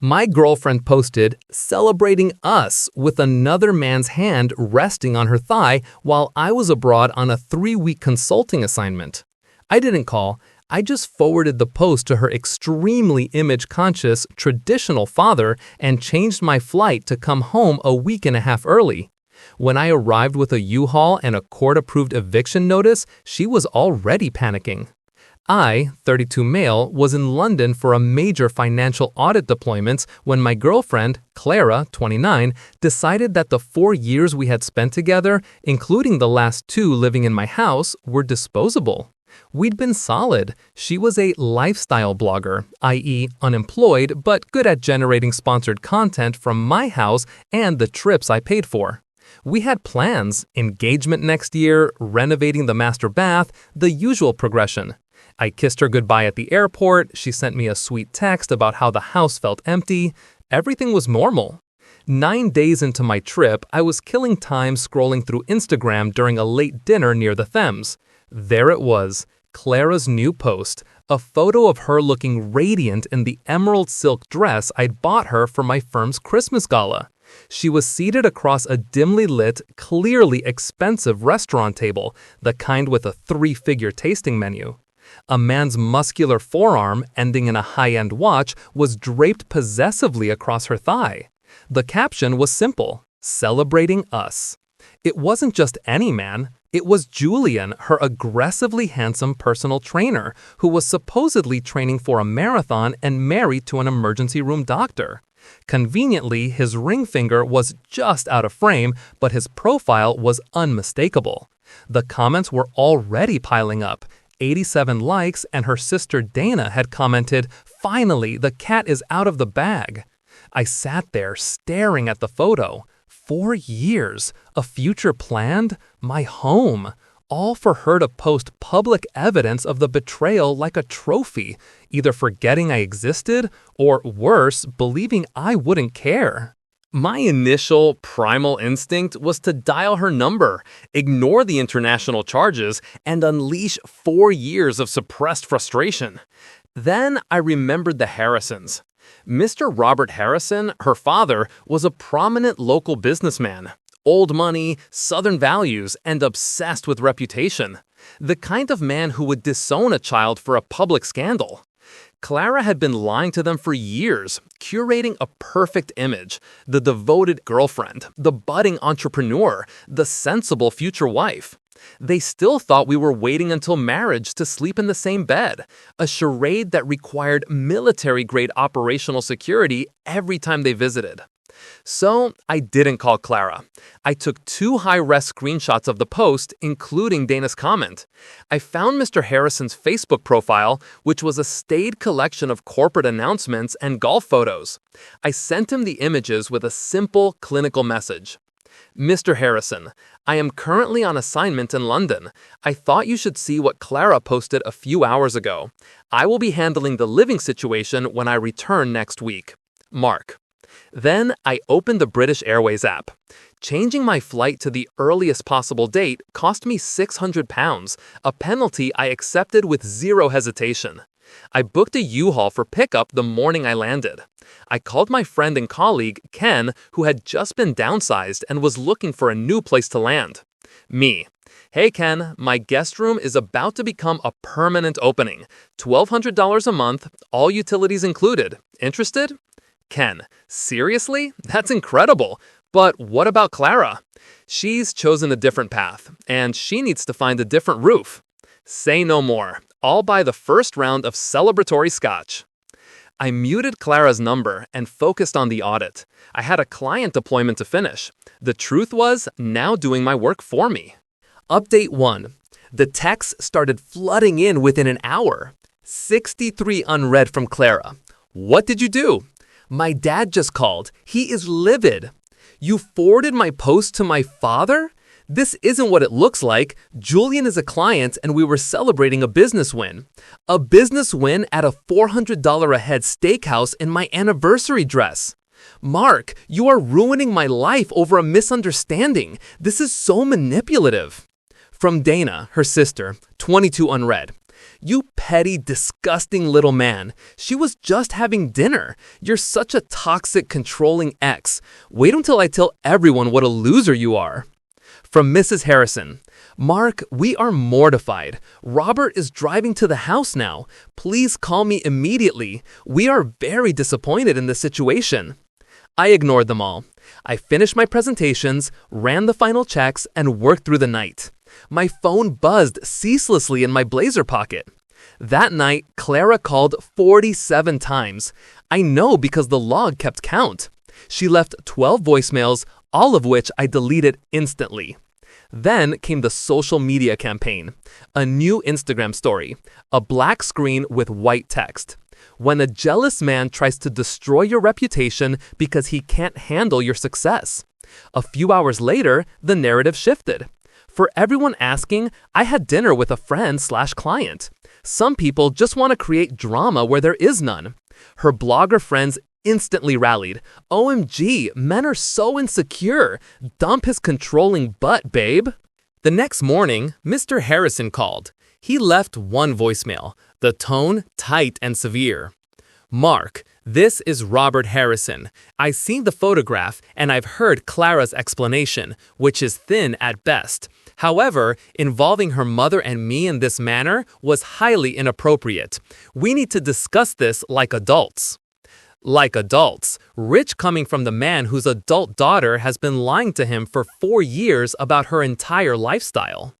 My girlfriend posted, celebrating us with another man's hand resting on her thigh while I was abroad on a 3-week consulting assignment. I didn't call. I just forwarded the post to her extremely image-conscious, traditional father and changed my flight to come home a week and a half early. When I arrived with a U-Haul and a court-approved eviction notice, she was already panicking. I, 32 male, was in London for a major financial audit deployment when my girlfriend, Clara, 29, decided that the 4 years we had spent together, including the last 2 living in my house, were disposable. We'd been solid. She was a lifestyle blogger, i.e. unemployed, but good at generating sponsored content from my house and the trips I paid for. We had plans, engagement next year, renovating the master bath, the usual progression. I kissed her goodbye at the airport, she sent me a sweet text about how the house felt empty. Everything was normal. 9 days into my trip, I was killing time scrolling through Instagram during a late dinner near the Thames. There it was, Clara's new post, a photo of her looking radiant in the emerald silk dress I'd bought her for my firm's Christmas gala. She was seated across a dimly lit, clearly expensive restaurant table, the kind with a 3-figure tasting menu. A man's muscular forearm, ending in a high-end watch, was draped possessively across her thigh. The caption was simple, celebrating us. It wasn't just any man. It was Julian, her aggressively handsome personal trainer, who was supposedly training for a marathon and married to an emergency room doctor. Conveniently, his ring finger was just out of frame, but his profile was unmistakable. The comments were already piling up. 87 likes, and her sister Dana had commented, "Finally, the cat is out of the bag." I sat there staring at the photo. 4 years, a future planned, my home, all for her to post public evidence of the betrayal like a trophy, either forgetting I existed or, worse, believing I wouldn't care. My initial primal instinct was to dial her number, ignore the international charges, and unleash 4 years of suppressed frustration. Then I remembered the Harrisons. Mr. Robert Harrison, her father, was a prominent local businessman. Old money, Southern values, and obsessed with reputation. The kind of man who would disown a child for a public scandal. Clara had been lying to them for years, curating a perfect image, the devoted girlfriend, the budding entrepreneur, the sensible future wife. They still thought we were waiting until marriage to sleep in the same bed, a charade that required military-grade operational security every time they visited. So I didn't call Clara. I took 2 high-res screenshots of the post, including Dana's comment. I found Mr. Harrison's Facebook profile, which was a staid collection of corporate announcements and golf photos. I sent him the images with a simple, clinical message. Mr. Harrison, I am currently on assignment in London. I thought you should see what Clara posted a few hours ago. I will be handling the living situation when I return next week. Mark. Then I opened the British Airways app. Changing my flight to the earliest possible date cost me £600, a penalty I accepted with zero hesitation. I booked a U-Haul for pickup the morning I landed. I called my friend and colleague, Ken, who had just been downsized and was looking for a new place to land. Me. Hey Ken, my guest room is about to become a permanent opening. $1,200 a month, all utilities included. Interested? Ken, seriously? That's incredible. But what about Clara? She's chosen a different path, and she needs to find a different roof. Say no more. I'll buy the first round of celebratory scotch. I muted Clara's number and focused on the audit. I had a client deployment to finish. The truth was now doing my work for me. Update 1. The texts started flooding in within an hour. 63 unread from Clara. What did you do? My dad just called. He is livid. You forwarded my post to my father? This isn't what it looks like. Julian is a client and we were celebrating a business win. A business win at a $400 a head steakhouse in my anniversary dress. Mark, you are ruining my life over a misunderstanding. This is so manipulative. From Dana, her sister, 22 unread. "You petty, disgusting little man. She was just having dinner. You're such a toxic, controlling ex. Wait until I tell everyone what a loser you are." From Mrs. Harrison, "Mark, we are mortified. Robert is driving to the house now. Please call me immediately. We are very disappointed in this situation." I ignored them all. I finished my presentations, ran the final checks, and worked through the night. My phone buzzed ceaselessly in my blazer pocket. That night, Clara called 47 times. I know because the log kept count. She left 12 voicemails, all of which I deleted instantly. Then came the social media campaign. A new Instagram story. A black screen with white text. When a jealous man tries to destroy your reputation because he can't handle your success. A few hours later, the narrative shifted. For everyone asking, I had dinner with a friend/client. Some people just want to create drama where there is none. Her blogger friends instantly rallied. "OMG, men are so insecure. Dump his controlling butt, babe." The next morning, Mr. Harrison called. He left one voicemail, the tone tight and severe. "Mark, this is Robert Harrison. I seen the photograph and I've heard Clara's explanation, which is thin at best. However, involving her mother and me in this manner was highly inappropriate. We need to discuss this like adults." Like adults, Rich coming from the man whose adult daughter has been lying to him for 4 years about her entire lifestyle.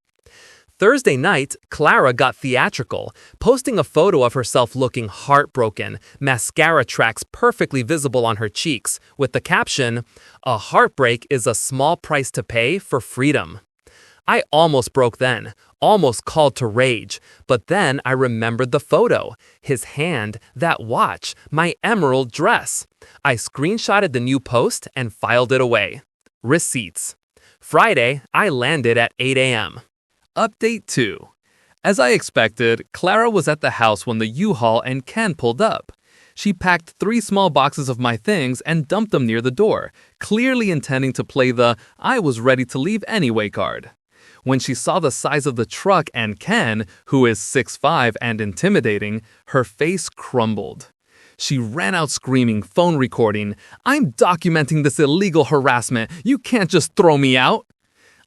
Thursday night, Clara got theatrical, posting a photo of herself looking heartbroken, mascara tracks perfectly visible on her cheeks, with the caption, "A heartbreak is a small price to pay for freedom." I almost broke then, almost called to rage, but then I remembered the photo, his hand, that watch, my emerald dress. I screenshotted the new post and filed it away. Receipts. Friday, I landed at 8 a.m. Update 2. As I expected, Clara was at the house when the U-Haul and Ken pulled up. She packed 3 small boxes of my things and dumped them near the door, clearly intending to play the "I was ready to leave anyway" card. When she saw the size of the truck and Ken, who is 6'5" and intimidating, her face crumbled. She ran out screaming, phone recording, "I'm documenting this illegal harassment. You can't just throw me out."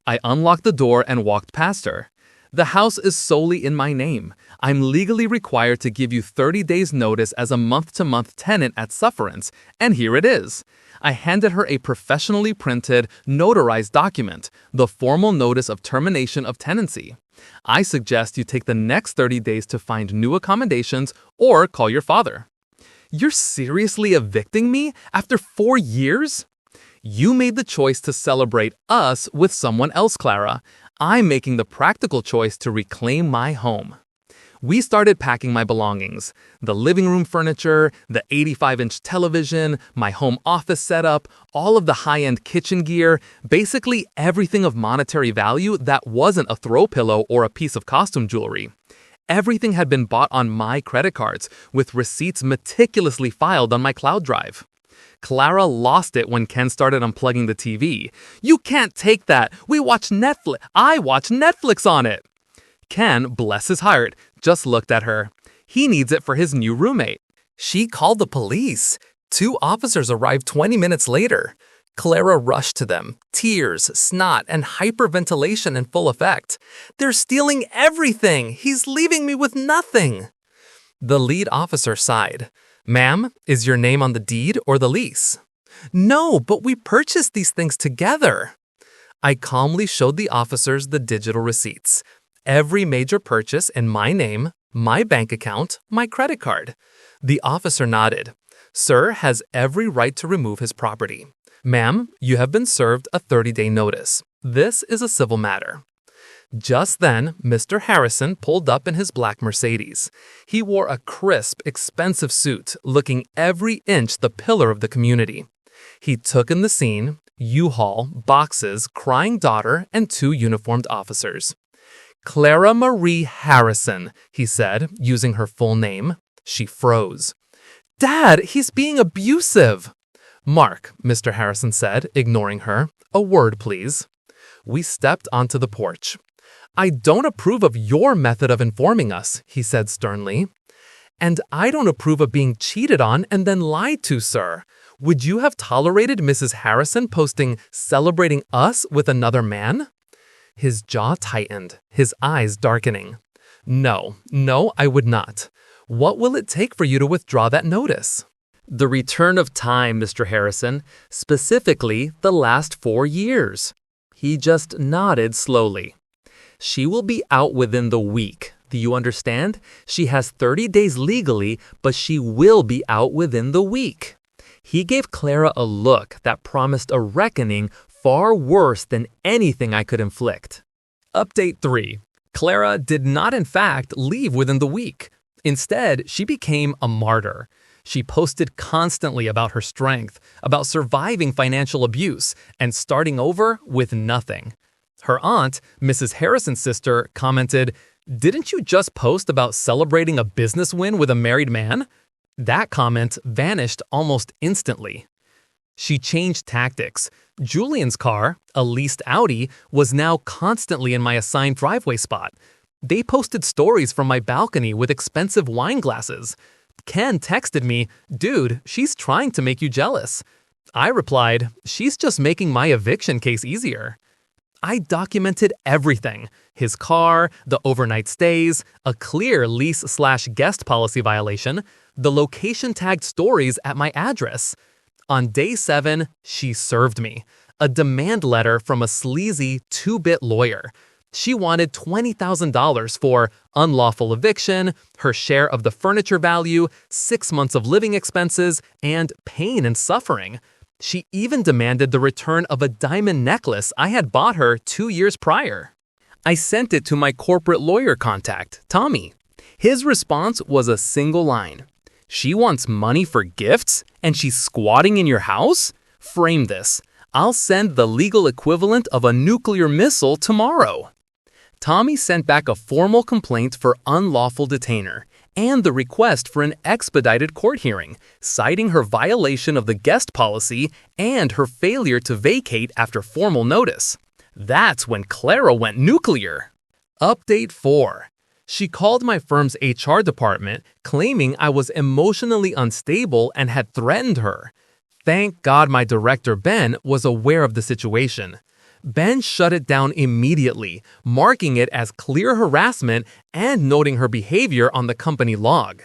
I unlocked the door and walked past her. "The house is solely in my name. I'm legally required to give you 30 days notice as a month-to-month tenant at sufferance, and here it is." I handed her a professionally printed, notarized document, the formal notice of termination of tenancy. "I suggest you take the next 30 days to find new accommodations or call your father." "You're seriously evicting me after 4 years?" "You made the choice to celebrate us with someone else, Clara. I'm making the practical choice to reclaim my home." We started packing my belongings. The living room furniture, the 85-inch television, my home office setup, all of the high-end kitchen gear, basically everything of monetary value that wasn't a throw pillow or a piece of costume jewelry. Everything had been bought on my credit cards, with receipts meticulously filed on my cloud drive. Clara lost it when Ken started unplugging the TV. "You can't take that. We watch Netflix. I watch Netflix on it." Ken, bless his heart, just looked at her. He needs it for his new roommate. She called the police. 2 officers arrived 20 minutes later. Clara rushed to them, tears, snot, and hyperventilation in full effect. "They're stealing everything. He's leaving me with nothing." The lead officer sighed. "Ma'am, is your name on the deed or the lease?" "No, but we purchased these things together." I calmly showed the officers the digital receipts. Every major purchase in my name, my bank account, my credit card. The officer nodded. "Sir has every right to remove his property. Ma'am, you have been served a 30-day notice. This is a civil matter." Just then, Mr. Harrison pulled up in his black Mercedes. He wore a crisp, expensive suit, looking every inch the pillar of the community. He took in the scene, U-Haul, boxes, crying daughter, and 2 uniformed officers. "Clara Marie Harrison," he said, using her full name. She froze. "Dad, he's being abusive." "Mark," Mr. Harrison said, ignoring her. "A word, please." We stepped onto the porch. "I don't approve of your method of informing us," he said sternly. "And I don't approve of being cheated on and then lied to, sir. Would you have tolerated Mrs. Harrison posting celebrating us with another man?" His jaw tightened, his eyes darkening. No, I would not. What will it take for you to withdraw that notice?" "The return of time, Mr. Harrison, specifically the last 4 years." He just nodded slowly. "She will be out within the week. Do you understand? She has 30 days legally, but she will be out within the week." He gave Clara a look that promised a reckoning far worse than anything I could inflict. Update 3. Clara did not in fact leave within the week. Instead, she became a martyr. She posted constantly about her strength, about surviving financial abuse, and starting over with nothing. Her aunt, Mrs. Harrison's sister, commented, "Didn't you just post about celebrating a business win with a married man?" That comment vanished almost instantly. She changed tactics. Julian's car, a leased Audi, was now constantly in my assigned driveway spot. They posted stories from my balcony with expensive wine glasses. Ken texted me, "Dude, she's trying to make you jealous." I replied, "She's just making my eviction case easier." I documented everything: his car, the overnight stays, a clear lease/guest policy violation, the location-tagged stories at my address. On day 7, she served me. A demand letter from a sleazy 2-bit lawyer. She wanted $20,000 for unlawful eviction, her share of the furniture value, 6 months of living expenses, and pain and suffering. She even demanded the return of a diamond necklace I had bought her 2 years prior. I sent it to my corporate lawyer contact, Tommy. His response was a single line. "She wants money for gifts, and she's squatting in your house? Frame this. I'll send the legal equivalent of a nuclear missile tomorrow." Tommy sent back a formal complaint for unlawful detainer and the request for an expedited court hearing, citing her violation of the guest policy and her failure to vacate after formal notice. That's when Clara went nuclear. Update 4. She called my firm's HR department, claiming I was emotionally unstable and had threatened her. Thank God my director, Ben, was aware of the situation. Ben shut it down immediately, marking it as clear harassment and noting her behavior on the company log.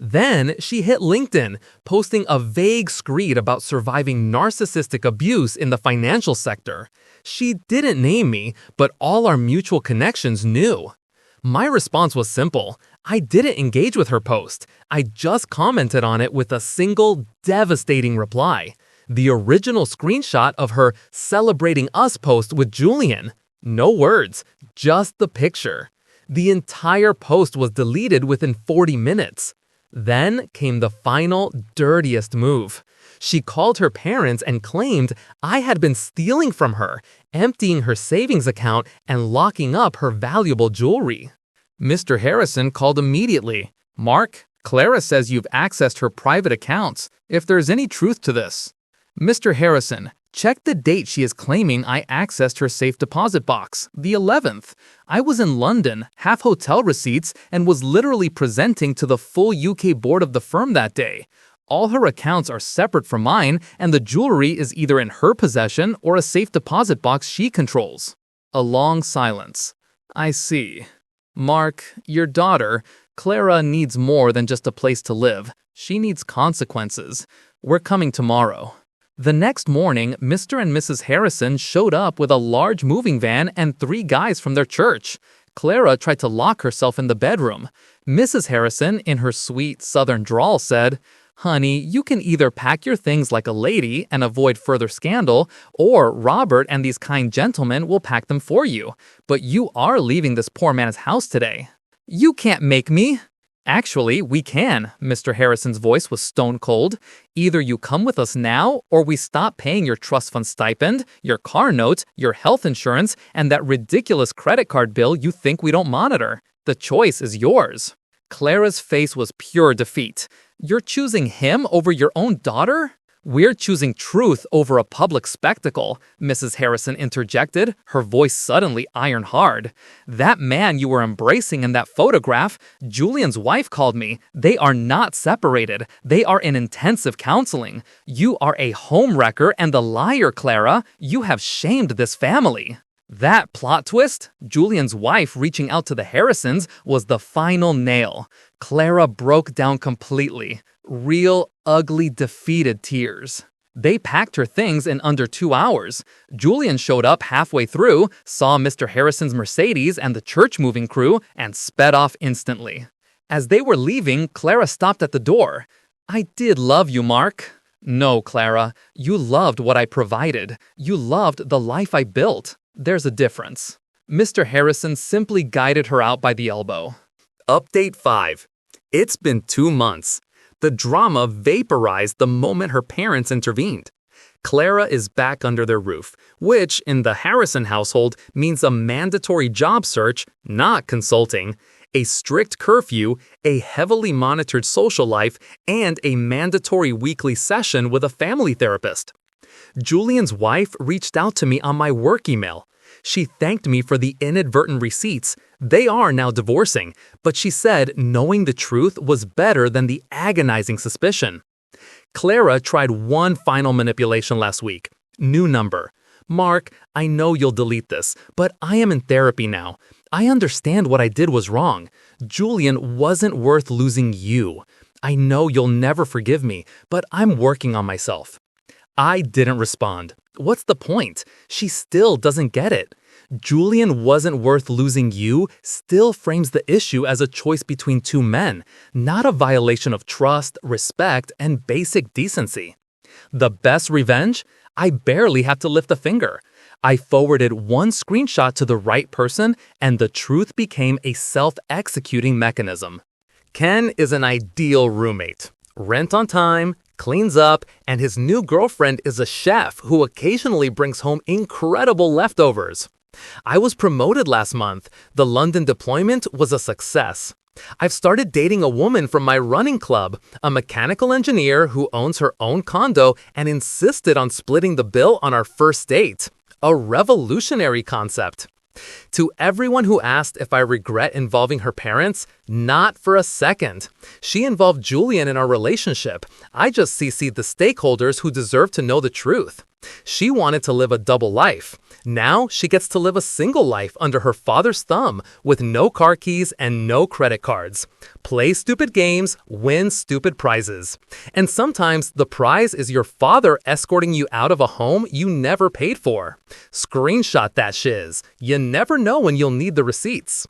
Then she hit LinkedIn, posting a vague screed about surviving narcissistic abuse in the financial sector. She didn't name me, but all our mutual connections knew. My response was simple. I didn't engage with her post. I just commented on it with a single devastating reply. The original screenshot of her celebrating us post with Julian. No words, just the picture. The entire post was deleted within 40 minutes. Then came the final, dirtiest move. She called her parents and claimed I had been stealing from her, emptying her savings account and locking up her valuable jewelry. Mr. Harrison called immediately. "Mark, Clara says you've accessed her private accounts. If there's any truth to this." "Mr. Harrison, check the date she is claiming I accessed her safe deposit box, the 11th. I was in London, have hotel receipts, and was literally presenting to the full UK board of the firm that day. All her accounts are separate from mine, and the jewelry is either in her possession or a safe deposit box she controls." A long silence. "I see. Mark, your daughter, Clara, needs more than just a place to live. She needs consequences. We're coming tomorrow." The next morning, Mr. and Mrs. Harrison showed up with a large moving van and 3 guys from their church. Clara tried to lock herself in the bedroom. Mrs. Harrison, in her sweet southern drawl, said, "Honey, you can either pack your things like a lady and avoid further scandal, or Robert and these kind gentlemen will pack them for you. But you are leaving this poor man's house today." "You can't make me." "Actually, we can." Mr. Harrison's voice was stone cold. "Either you come with us now, or we stop paying your trust fund stipend, your car note, your health insurance, and that ridiculous credit card bill you think we don't monitor. The choice is yours." Clara's face was pure defeat. "You're choosing him over your own daughter?" "We're choosing truth over a public spectacle," Mrs. Harrison interjected, her voice suddenly iron hard. "That man you were embracing in that photograph, Julian's wife called me. They are not separated. They are in intensive counseling. You are a homewrecker and a liar, Clara. You have shamed this family." That plot twist, Julian's wife reaching out to the Harrisons, was the final nail. Clara broke down completely. Real, ugly, defeated tears. They packed her things in under 2 hours. Julian showed up halfway through, saw Mr. Harrison's Mercedes and the church moving crew, and sped off instantly. As they were leaving, Clara stopped at the door. "I did love you, Mark." "No, Clara. You loved what I provided. You loved the life I built. There's a difference." Mr. Harrison simply guided her out by the elbow. Update 5. It's been 2 months. The drama vaporized the moment her parents intervened. Clara is back under their roof, which in the Harrison household means a mandatory job search, not consulting, a strict curfew, a heavily monitored social life, and a mandatory weekly session with a family therapist. Julian's wife reached out to me on my work email. She thanked me for the inadvertent receipts. They are now divorcing, but she said knowing the truth was better than the agonizing suspicion. Clara tried one final manipulation last week. New number. "Mark, I know you'll delete this, but I am in therapy now. I understand what I did was wrong. Julian wasn't worth losing you. I know you'll never forgive me, but I'm working on myself." I didn't respond. What's the point? She still doesn't get it. Julian wasn't worth losing you still frames the issue as a choice between two men, not a violation of trust, respect, and basic decency. The best revenge? I barely have to lift a finger. I forwarded one screenshot to the right person, and the truth became a self-executing mechanism. Ken is an ideal roommate. Rent on time, cleans up, and his new girlfriend is a chef who occasionally brings home incredible leftovers. I was promoted last month. The London deployment was a success. I've started dating a woman from my running club, a mechanical engineer who owns her own condo and insisted on splitting the bill on our first date. A revolutionary concept. To everyone who asked if I regret involving her parents, not for a second. She involved Julian in our relationship. I just CC'd the stakeholders who deserve to know the truth. She wanted to live a double life. Now she gets to live a single life under her father's thumb with no car keys and no credit cards. Play stupid games, win stupid prizes. And sometimes the prize is your father escorting you out of a home you never paid for. Screenshot that shiz. You never know when you'll need the receipts.